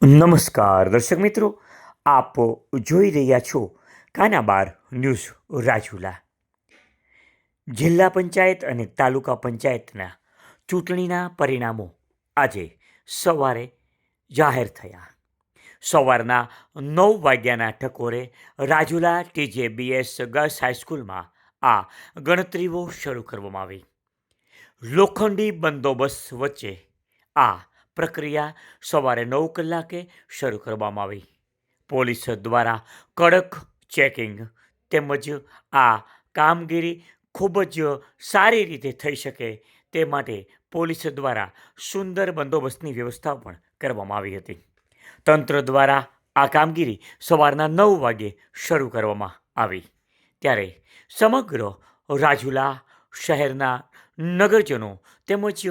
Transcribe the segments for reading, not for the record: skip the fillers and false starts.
નમસ્કાર દર્શક મિત્રો, આપ જોઈ રહ્યા છો કાનાબાર ન્યૂઝ રાજુલા. જિલ્લા પંચાયત અને તાલુકા પંચાયતના ચૂંટણીના પરિણામો આજે સવારે જાહેર થયા. સવારના 9 વાગ્યાના ટકોરે રાજુલા TJBS ગર્લ્સ હાઈસ્કૂલમાં આ ગણતરીઓ શરૂ કરવામાં આવી. લોખંડી બંદોબસ્ત વચ્ચે આ પ્રક્રિયા સવારે 9 કલાકે શરૂ કરવામાં આવી. પોલીસ દ્વારા કડક ચેકિંગ તેમજ આ કામગીરી ખૂબ જ સારી રીતે થઈ શકે તે માટે પોલીસ દ્વારા સુંદર બંદોબસ્તની વ્યવસ્થા પણ કરવામાં આવી હતી. તંત્ર દ્વારા આ કામગીરી સવારના 9 વાગે શરૂ કરવામાં આવી ત્યારે સમગ્ર રાજુલા શહેરના નગરજનો તેમજ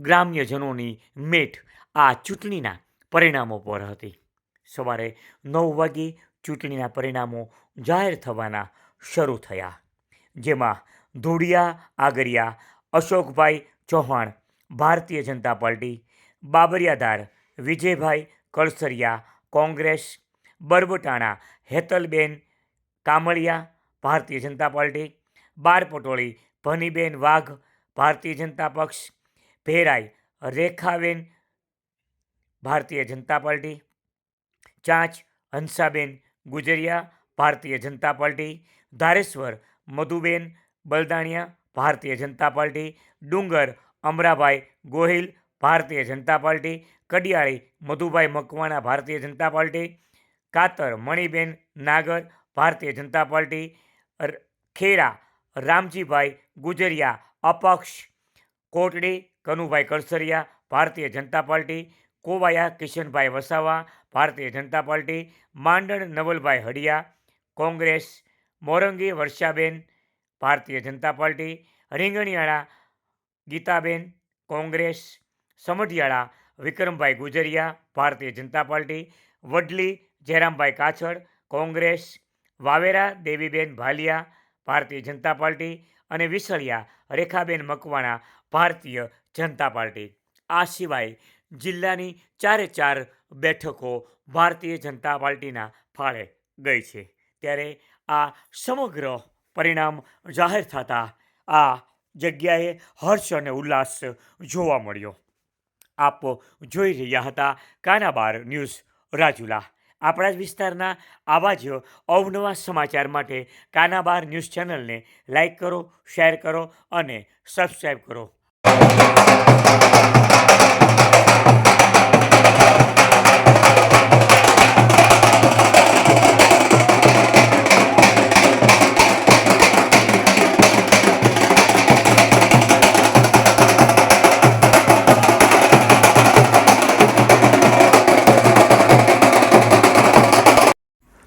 ગ્રામ્યજનોની મેટ આ ચૂંટણીના પરિણામો પર હતી. સવારે 9 વાગે ચૂંટણીના પરિણામો જાહેર થવાના શરૂ થયા, જેમાં ધોળિયા આગરિયા અશોકભાઈ ચૌહાણ ભારતીય જનતા પાર્ટી, બાબરિયાધાર વિજયભાઈ કળસરિયા કોંગ્રેસ, બરબટાણા હેતલબેન કામળિયા ભારતીય જનતા પાર્ટી, બારપટોળી ભનીબેન વાઘ ભારતીય જનતા પક્ષ, ભેરાઈ રેખાબેન ભારતીય જનતા પાર્ટી, ચાંચ હંસાબેન ગુજરિયા ભારતીય જનતા પાર્ટી, ધારેશ્વર મધુબેન બલદાણિયા ભારતીય જનતા પાર્ટી, ડુંગર અમરાભાઈ ગોહિલ ભારતીય જનતા પાર્ટી, કડિયાળી મધુભાઈ મકવાણા ભારતીય જનતા પાર્ટી, કાતર મણિબેન નાગર ભારતીય જનતા પાર્ટી, ખેરા રામજીભાઈ ગુજરિયા અપક્ષ, કોટડી કનુભાઈ કળસરિયા ભારતીય જનતા પાર્ટી, કોવાયા કિશનભાઈ વસાવા ભારતીય જનતા પાર્ટી, માંડણ નવલભાઈ હડિયા કોંગ્રેસ, મોરંગી વર્ષાબેન ભારતીય જનતા પાર્ટી, રીંગણિયાળા ગીતાબેન કોંગ્રેસ, સમઢિયાળા વિક્રમભાઈ ગુજરિયા ભારતીય જનતા પાર્ટી, વડલી જયરામભાઈ કાછડ કોંગ્રેસ, વાવેરા દેવીબેન ભાલિયા ભારતીય જનતા પાર્ટી અને વિસળિયા રેખાબેન મકવાણા ભારતીય જનતા પાર્ટી. આ સિવાય જિલ્લાની 4 બેઠકો ભારતીય જનતા પાર્ટીના ફાળે ગઈ છે. ત્યારે આ સમગ્ર પરિણામ જાહેર થતાં આ જગ્યાએ હર્ષ અને ઉલ્લાસ જોવા મળ્યો. આપ જોઈ રહ્યા હતા કાનાબાર ન્યૂઝ રાજુલા. આપણા જ વિસ્તારના આવા જ અવનવા સમાચાર માટે કાનાબાર ન્યૂઝ ચેનલને લાઈક કરો, શેર કરો અને સબસ્ક્રાઈબ કરો.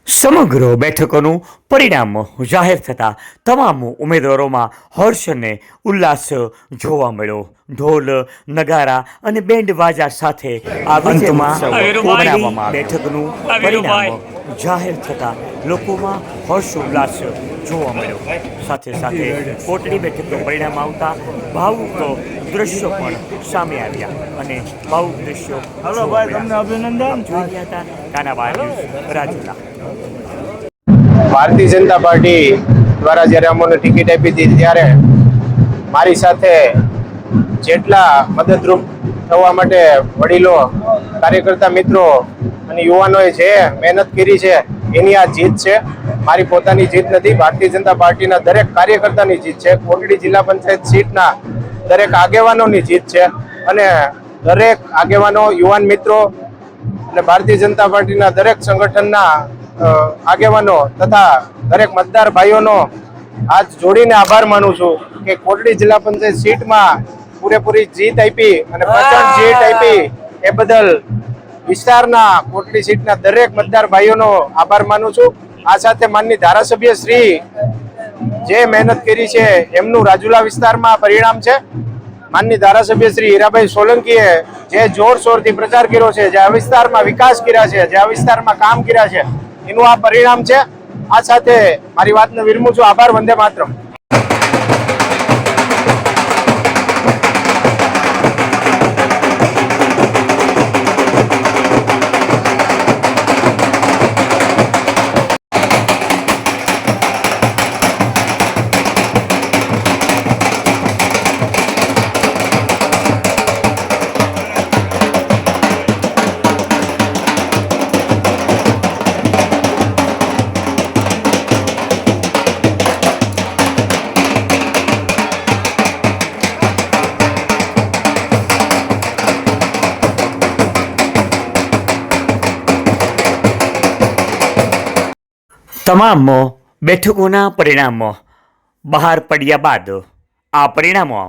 સમગ્ર બેઠકોનું પરિણામ જાહેર થતાં તમામ ઉમેદવારોમાં હર્ષ અને ઉલ્લાસ જોવા મળ્યો. ઢોલ નગારા અને બેન્ડ વાજા સાથે આ બનાવવામાં બેઠકનું પરિણામ જાહેર થતાં લોકોમાં હર્ષ ઉલ્લાસ જોવા મળ્યો. સાથે સાથે કોટડી બેઠકનું પરિણામ આવતા ભાવુક દ્રશ્યો પણ સામે આવ્યા અને ભાવુક દ્રશ્યો જોઈ રહ્યા હતા. કાનાબાર ન્યૂઝ રાજુલા. ભારતીય જનતા પાર્ટી દ્વારા જ્યારે અમને ટિકિટ આપી હતી ત્યારે મારી સાથે જેટલા મદદરૂપ થવા માટે વડીલો, કાર્યકર્તા મિત્રો અને યુવાનોએ જે મહેનત કરી છે એની આ જીત છે. મારી પોતાની જીત નથી, ભારતીય જનતા પાર્ટીના દરેક કાર્યકર્તાની જીત છે. કોટડી જિલ્લા પંચાયત સીટના દરેક આગેવાનોની જીત છે અને દરેક આગેવાનો, યુવાન મિત્રો અને ભારતીય જનતા પાર્ટીના દરેક સંગઠનના આગેવાનો તથા દરેક મતદાર ભાઈઓનો આજ જોડીને આભાર માનું છું કે કોટડી જિલ્લા પંચાયત સીટમાં પૂરેપૂરી જીત આપી અને પ્રચંડ જીત આપી એ બદલ વિસ્તારના કોટડી સીટના દરેક મતદાર ભાઈઓનો આભાર માનું છું. આ સાથે માનની ધારાસભ્ય શ્રી જે મહેનત કરી છે એમનું રાજુલા વિસ્તારમાં પરિણામ છે. માનની ધારાસભ્ય શ્રી હીરાભાઈ સોલંકીએ જે જોરશોરથી પ્રચાર કર્યો છે, જે આ વિસ્તારમાં વિકાસ કર્યા છે, જે આ વિસ્તારમાં કામ કર્યા છે, એનું આ પરિણામ છે. આ સાથે મારી વાતને વિરમું છું. આભાર. વંદે માતરમ. તમામ બેઠકોના પરિણામો બહાર પડ્યા બાદ આ પરિણામો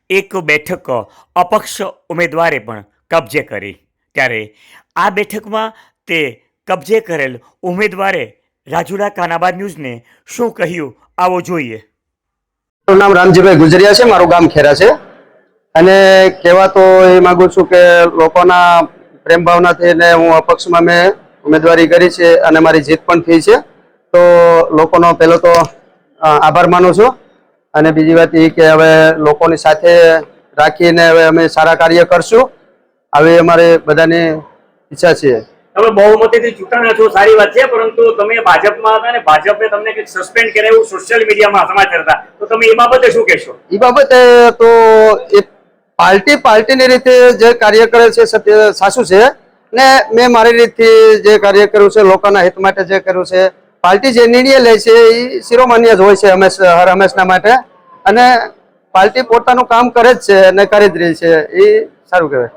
એક બેઠક અપક્ષ ઉમેદવારે પણ કબજે કરી, ત્યારે આ બેઠકમાં તે કબજે કરેલ ઉમેદવારે રાજુલા કાનાબાદ ન્યૂઝને શું કહ્યું આવો જોઈએ. મારું નામ રામજીભાઈ ગુજરિયા છે, મારું ગામ ખેરા છે. અને કહેવા તો એ માંગુ છું કે લોકોના પ્રેમ ભાવનાથી ને હું અપક્ષમાં મેં ઉમેદવારી કરી છે અને મારી જીત પણ થઈ છે. તો લોકોનો પહેલો તો આભાર માનું છું. અને બીજી વાત એ કે હવે લોકોની સાથે રાખીને હવે અમે સારા કાર્ય કરશું, આવી અમારી બધાની ઈચ્છા છે. તમે બહુમતીથી ચૂંટાણા છો, સારી વાત છે, પરંતુ તમે ભાજપમાં હતા ને ભાજપે તમને કંઈક સસ્પેન્ડ કર્યા એવું સોશિયલ મીડિયામાં સમાચાર હતા, તો તમે એ બાબતે શું કહેશો? એ બાબતે તો એ પાર્ટીની રીતે જે કાર્ય કરે છે સત્ય સાચું છે, ને મેં મારી રીતથી જે કાર્ય કર્યું છે, લોકોના હિત માટે જે કર્યું છે, પાર્ટી જે નિર્ણય લે છે એ શિરોમાન્ય જ હોય છે હર હંમેશના માટે. અને પાર્ટી પોતાનું કામ કરે જ છે અને કરી જ રહી છે, એ સારું કહેવાય.